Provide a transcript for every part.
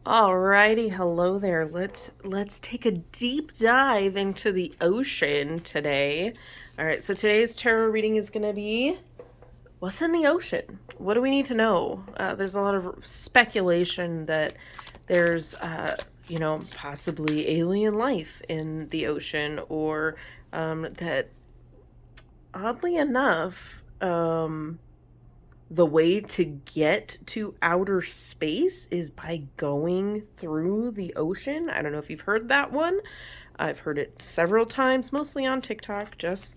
Alrighty, hello there. Let's take a deep dive into the ocean today. All right, so today's tarot reading is going to be what's in the ocean? What do we need to know? There's a lot of speculation that there's, possibly alien life in the ocean, or that oddly enough, the way to get to outer space is by going through the ocean. I don't know if you've heard that one. I've heard it several times, mostly on TikTok. Just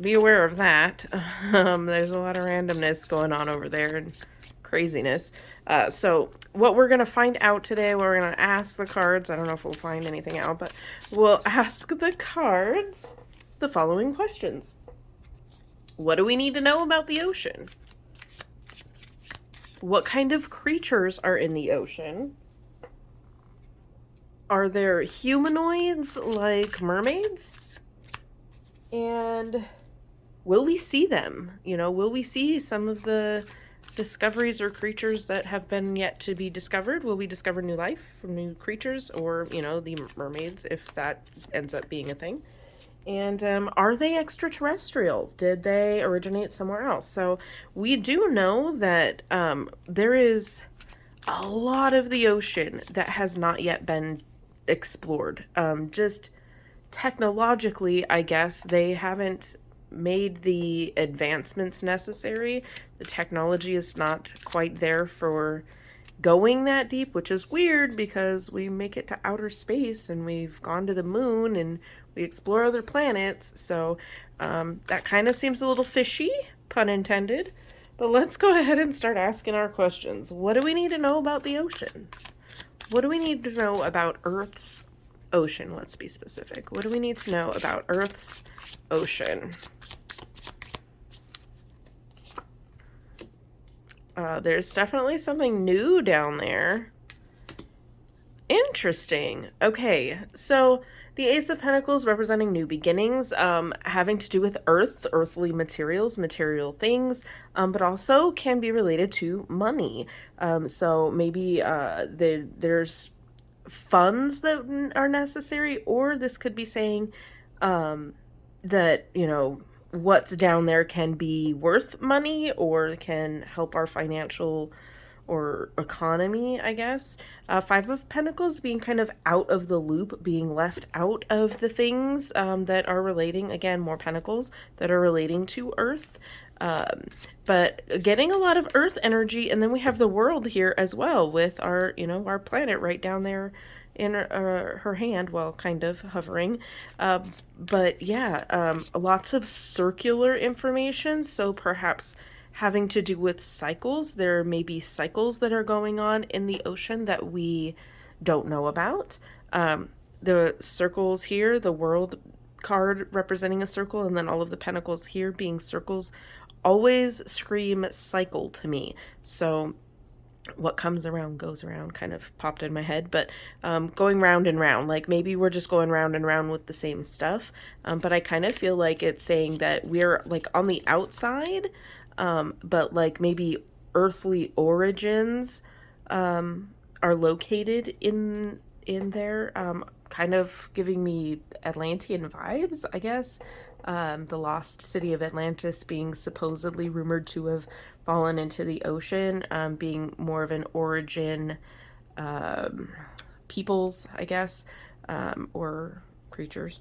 be aware of that. There's a lot of randomness going on over there and craziness. So, what we're going to find out today, we're going to ask the cards. I don't know if we'll find anything out, but we'll ask the cards the following questions. What do we need to know about the ocean? What kind of creatures are in the ocean? Are there humanoids like mermaids? And will we see them? Will we see some of the discoveries or creatures that have been yet to be discovered? Will we discover new life from new creatures, or, the mermaids, if that ends up being a thing? And are they extraterrestrial? Did they originate somewhere else? So we do know that there is a lot of the ocean that has not yet been explored. Just technologically, I guess, they haven't made the advancements necessary. The technology is not quite there for going that deep, which is weird because we make it to outer space and we've gone to the moon and we explore other planets. So that kind of seems a little fishy, pun intended. But let's go ahead and start asking our questions. What do we need to know about the ocean? What do we need to know about Earth's ocean? Let's be specific. What do we need to know about Earth's ocean? There's definitely something new down there. Interesting. Okay, so the Ace of Pentacles representing new beginnings, having to do with earth, earthly materials, material things, but also can be related to money. So maybe there's funds that are necessary, or this could be saying that, what's down there can be worth money or can help our financial or economy, I guess. Five of Pentacles being kind of out of the loop, being left out of the things that are relating, again, more Pentacles that are relating to Earth. But getting a lot of Earth energy, and then we have the world here as well with our, our planet right down there in her hand, well, kind of hovering. But yeah, lots of circular information, so perhaps having to do with cycles. There may be cycles that are going on in the ocean that we don't know about. The circles here, the world card representing a circle, and then all of the pentacles here being circles, always scream cycle to me. So what comes around goes around kind of popped in my head, but going round and round, like maybe we're just going round and round with the same stuff, but I kind of feel like it's saying that we're like on the outside, but like maybe earthly origins are located in there, kind of giving me Atlantean vibes, I guess. The lost city of Atlantis being supposedly rumored to have fallen into the ocean, being more of an origin peoples, I guess, or creatures.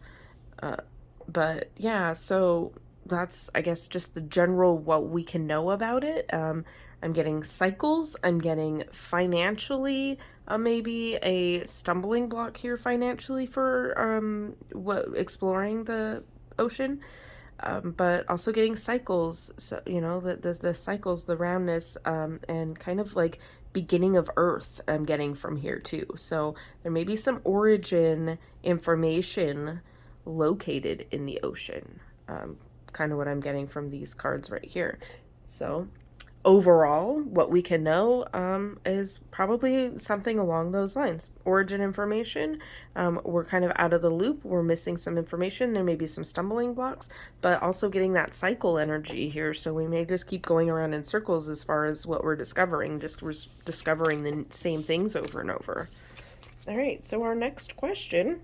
But yeah, so that's, I guess, just the general what we can know about it. I'm getting cycles. I'm getting financially, maybe a stumbling block here financially for exploring the ocean, but also getting cycles. So the cycles, the roundness, and kind of like beginning of Earth. I'm getting from here too. So there may be some origin information located in the ocean. Kind of what I'm getting from these cards right here. So overall, what we can know is probably something along those lines. Origin information, we're kind of out of the loop. We're missing some information. There may be some stumbling blocks, but also getting that cycle energy here. So we may just keep going around in circles as far as what we're discovering, just we're discovering the same things over and over. All right, so our next question.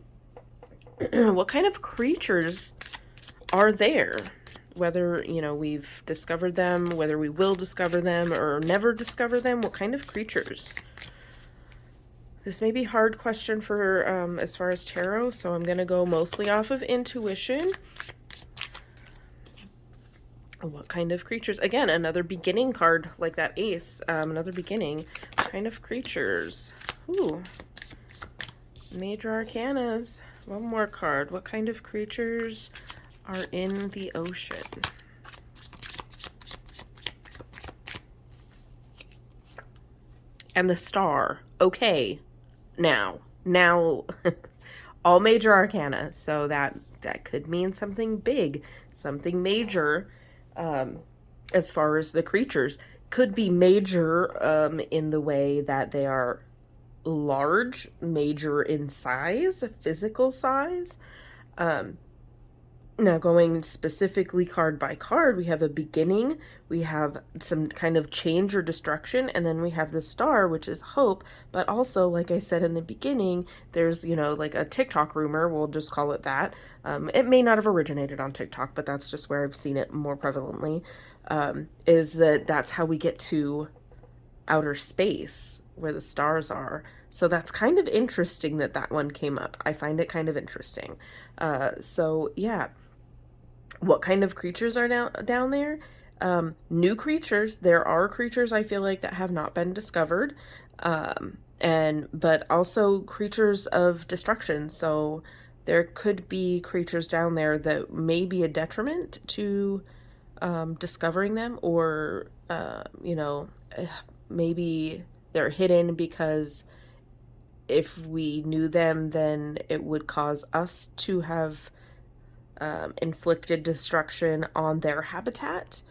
What kind of creatures are there? Whether, we've discovered them, whether we will discover them or never discover them, what kind of creatures? This may be a hard question for as far as tarot, so I'm going to go mostly off of intuition. What kind of creatures? Again, another beginning card like that ace, another beginning. What kind of creatures? Ooh. Major arcanas. One more card. What kind of creatures are in the ocean? And the star. Okay. Now, all major arcana. So that could mean something big, something major, as far as the creatures. Could be major in the way that they are large, major in size, physical size. Now, going specifically card by card, we have a beginning, we have some kind of change or destruction, and then we have the star, which is hope. But also, like I said in the beginning, there's, like a TikTok rumor, we'll just call it that. It may not have originated on TikTok, but that's just where I've seen it more prevalently, is that's how we get to outer space, where the stars are. So that's kind of interesting that one came up. I find it kind of interesting. So yeah. What kind of creatures are down there? New creatures. There are creatures I feel like that have not been discovered, but also creatures of destruction. So there could be creatures down there that may be a detriment to discovering them, or maybe they're hidden because if we knew them, then it would cause us to have inflicted destruction on their habitat.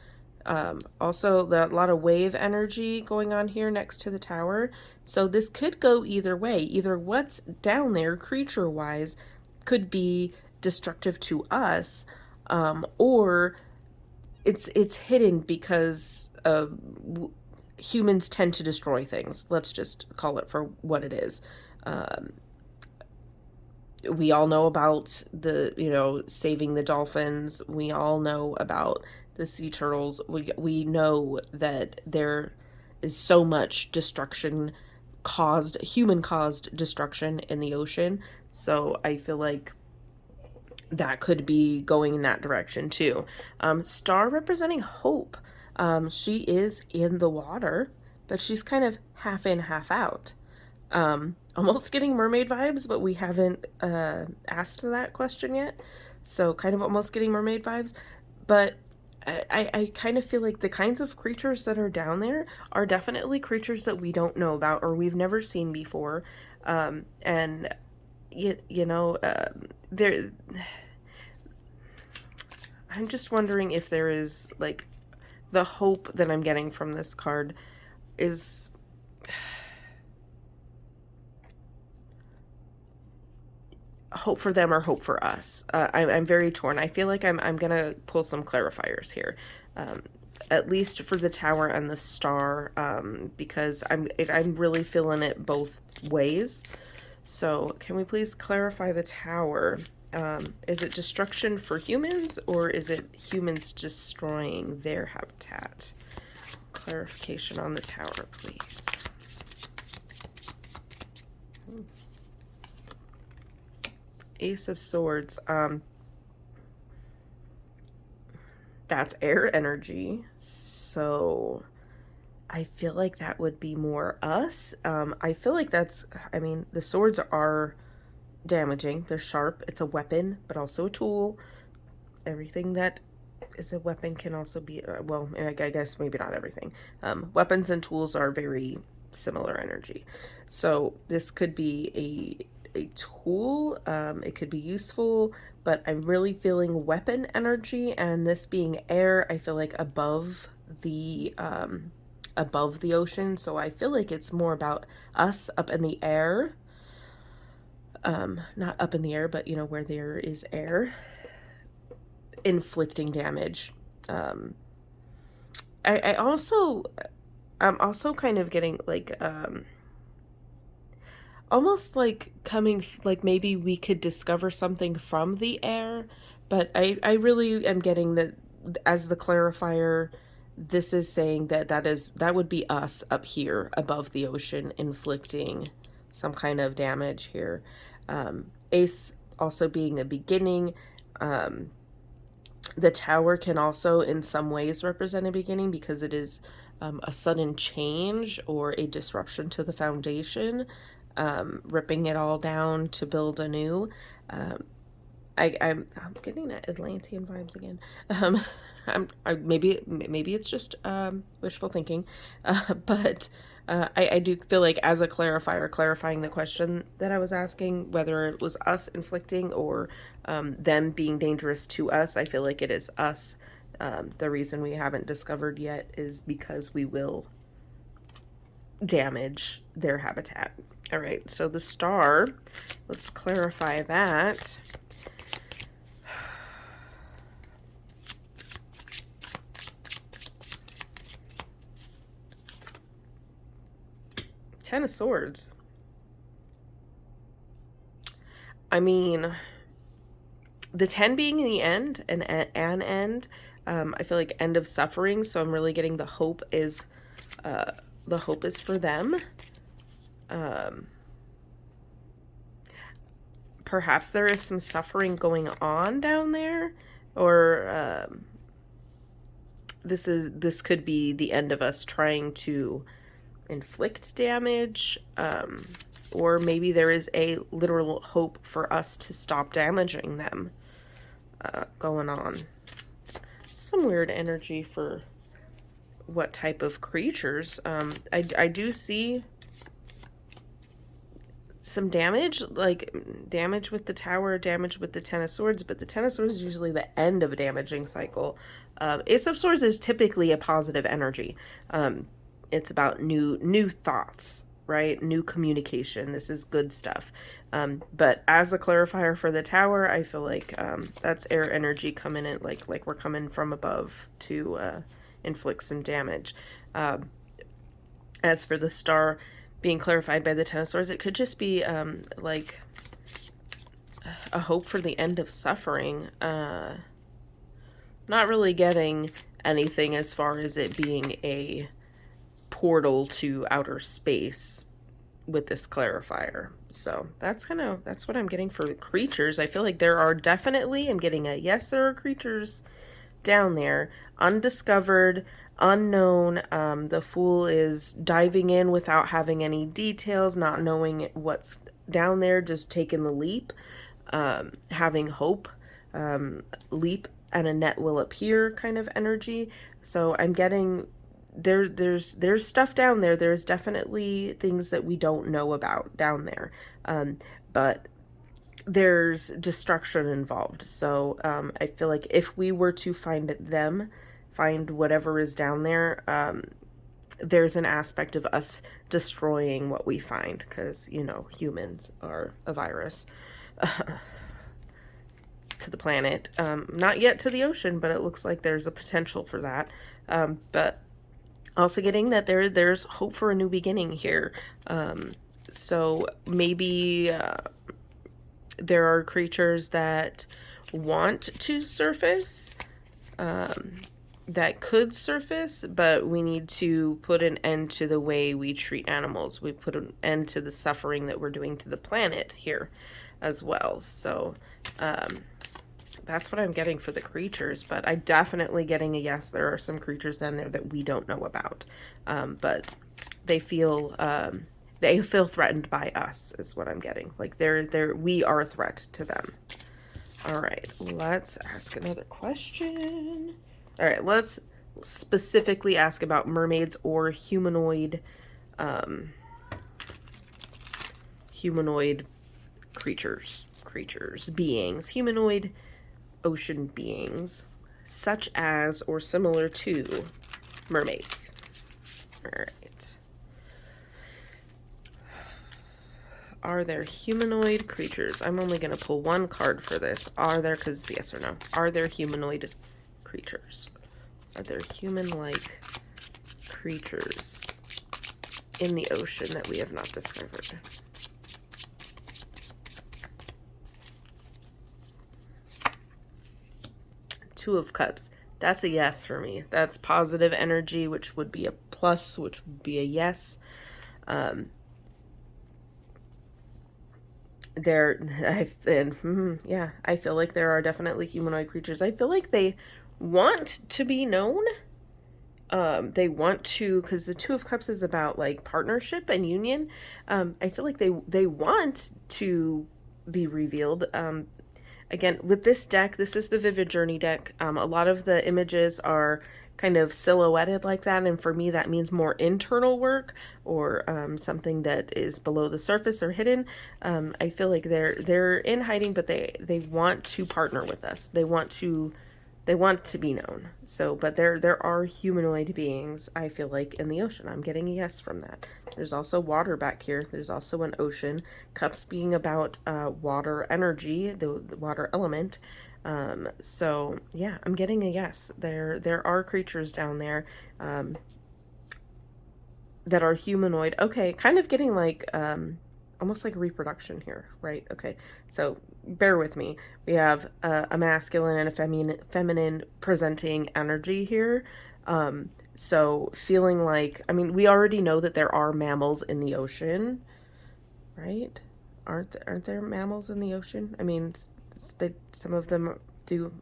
Also, a lot of wave energy going on here next to the tower. So this could go either way. Either what's down there, creature-wise, could be destructive to us, or it's hidden because humans tend to destroy things. Let's just call it for what it is. We all know about the, saving the dolphins. We all know about the sea turtles. We know that there is so much destruction human-caused destruction in the ocean. So I feel like that could be going in that direction too. Star representing hope. She is in the water, but she's kind of half in, half out. Almost getting mermaid vibes, but we haven't asked that question yet. So kind of almost getting mermaid vibes. But I kind of feel like the kinds of creatures that are down there are definitely creatures that we don't know about or we've never seen before. And, there... I'm just wondering if there is, like, the hope that I'm getting from this card is... hope for them or hope for us. I'm very torn. I feel like I'm gonna pull some clarifiers here, at least for the tower and the star, because I'm really feeling it both ways. So can we please clarify the tower? Is it destruction for humans, or is it humans destroying their habitat? Clarification on the tower, please. Ace of Swords. That's air energy, so I feel like that would be more us. I feel like the swords are damaging. They're sharp. It's a weapon, but also a tool. Everything that is a weapon can also be, well, I guess maybe not everything. Weapons and tools are very similar energy. So this could be a tool. It could be useful, but I'm really feeling weapon energy, and this being air, I feel like above the above the ocean. So I feel like it's more about us up in the air. Not up in the air, but where there is air, inflicting damage. Um, I'm also kind of getting like almost like coming like maybe we could discover something from the air, but I really am getting that as the clarifier. This is saying that would be us up here above the ocean inflicting some kind of damage here. Ace also being a beginning. um, the tower can also in some ways represent a beginning because it is a sudden change or a disruption to the foundation, ripping it all down to build anew. Um, I'm getting that Atlantean vibes again. Maybe it's just wishful thinking, but I do feel like as a clarifier, clarifying the question that I was asking, whether it was us inflicting or them being dangerous to us, I feel like it is us. The reason we haven't discovered yet is because we will damage their habitat. All right, so the star, let's clarify that. Ten of Swords. I mean, the 10 being the end, an end. I feel like end of suffering. So I'm really getting the hope is for them. Perhaps there is some suffering going on down there, or this could be the end of us trying to inflict damage, or maybe there is a literal hope for us to stop damaging them going on. Some weird energy for what type of creatures. I do see some damage, like damage with the tower, damage with the Ten of Swords, but the Ten of Swords is usually the end of a damaging cycle. Ace of Swords is typically a positive energy. It's about new thoughts, right? New communication. This is good stuff. But as a clarifier for the tower, I feel like that's air energy coming in, like we're coming from above to inflict some damage. As for the star being clarified by the Ten of Swords, it could just be like a hope for the end of suffering. Not really getting anything as far as it being a portal to outer space with this clarifier. So that's what I'm getting for the creatures. I feel like there are definitely, I'm getting a yes, there are creatures down there, undiscovered, unknown. The Fool is diving in without having any details, not knowing what's down there, just taking the leap, having hope, leap and a net will appear kind of energy. So I'm getting there's stuff down there. There's definitely things that we don't know about down there, but there's destruction involved. So I feel like if we were to find whatever is down there, there's an aspect of us destroying what we find, because humans are a virus to the planet. Not yet to the ocean, but it looks like there's a potential for that. But also getting that there's hope for a new beginning here. So maybe there are creatures that want to surface, that could surface, but we need to put an end to the way we treat animals. We put an end to the suffering that we're doing to the planet here as well. So that's what I'm getting for the creatures, but I'm definitely getting a yes. There are some creatures down there that we don't know about, but they feel threatened by us, is what I'm getting. Like we are a threat to them. All right, let's ask another question. All right, let's specifically ask about mermaids or humanoid creatures, beings, humanoid ocean beings, such as or similar to mermaids. All right. Are there humanoid creatures? I'm only going to pull one card for this. Are there, because yes or no, are there humanoid creatures? Are there human-like creatures in the ocean that we have not discovered? Two of Cups. That's a yes for me. That's positive energy, which would be a plus, which would be a yes. Yeah, I feel like there are definitely humanoid creatures. I feel like they want to be known. They want to, because the Two of Cups is about like partnership and union. I feel like they want to be revealed. Again, with this deck, this is the Vivid Journey deck. A lot of the images are kind of silhouetted like that, and for me that means more internal work or something that is below the surface or hidden. I feel like they're in hiding, but they want to partner with us. They want to be known. So, but there are humanoid beings, I feel like, in the ocean. I'm getting a yes from that. There's also water back here. There's also an ocean. Cups being about water energy, the water element. So yeah, I'm getting a yes. There are creatures down there that are humanoid. Okay, kind of getting like almost like reproduction here, right? Okay, so bear with me. We have a masculine and a feminine presenting energy here. So feeling like, I mean, we already know that there are mammals in the ocean, right? Aren't there mammals in the ocean? I mean, some of them do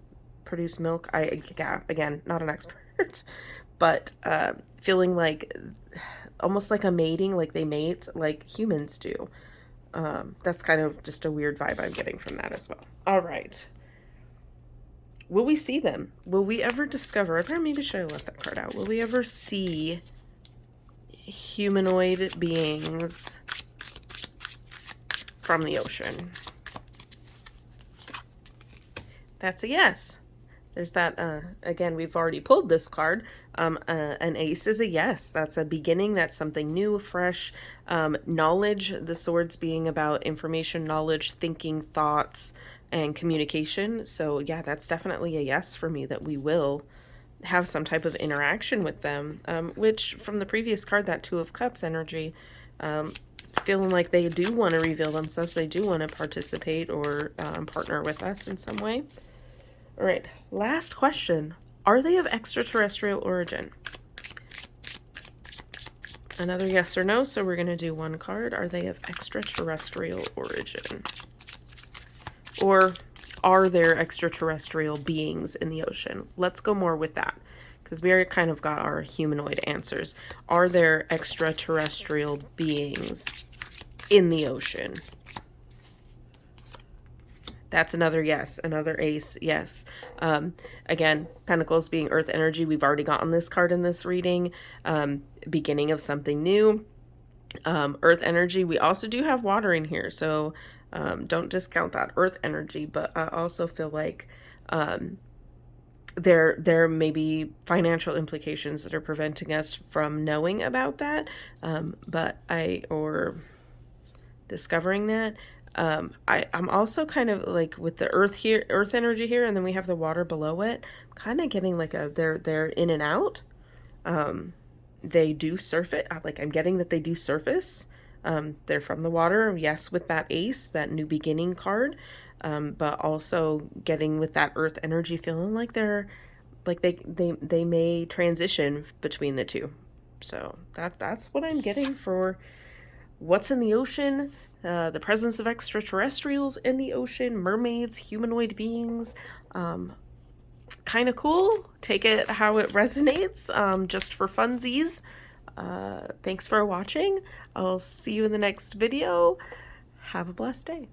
produce milk. Yeah, again, not an expert, but feeling like almost like a mating, like they mate like humans do. That's kind of just a weird vibe I'm getting from that as well. All right. Will we see them? Will we ever discover? I probably maybe should have left that card out. Will we ever see humanoid beings from the ocean? That's a yes. There's that, again, we've already pulled this card. An ace is a yes. That's a beginning. That's something new, fresh. Knowledge, the swords being about information, knowledge, thinking, thoughts, and communication. So yeah, that's definitely a yes for me, that we will have some type of interaction with them, which from the previous card, that Two of Cups energy, feeling like they do want to reveal themselves. They do want to participate or partner with us in some way. All right, last question. Are they of extraterrestrial origin? Another yes or no, so we're going to do one card. Are they of extraterrestrial origin? Or are there extraterrestrial beings in the ocean? Let's go more with that, because we already kind of got our humanoid answers. Are there extraterrestrial beings in the ocean? That's another yes, another ace, yes. Again, Pentacles being earth energy. We've already gotten this card in this reading. Beginning of something new. Earth energy. We also do have water in here, so don't discount that earth energy. But I also feel like there may be financial implications that are preventing us from knowing about that. Or discovering that. I'm also kind of like with the earth energy here, and then we have the water below it, kind of getting like they're in and out. They do surface, like I'm getting that they do surface. They're from the water, yes, with that ace, that new beginning card, but also getting with that earth energy, feeling like they're like they may transition between the two. So that's what I'm getting for what's in the ocean. The presence of extraterrestrials in the ocean, mermaids, humanoid beings. Kind of cool. Take it how it resonates, just for funsies. Thanks for watching. I'll see you in the next video. Have a blessed day.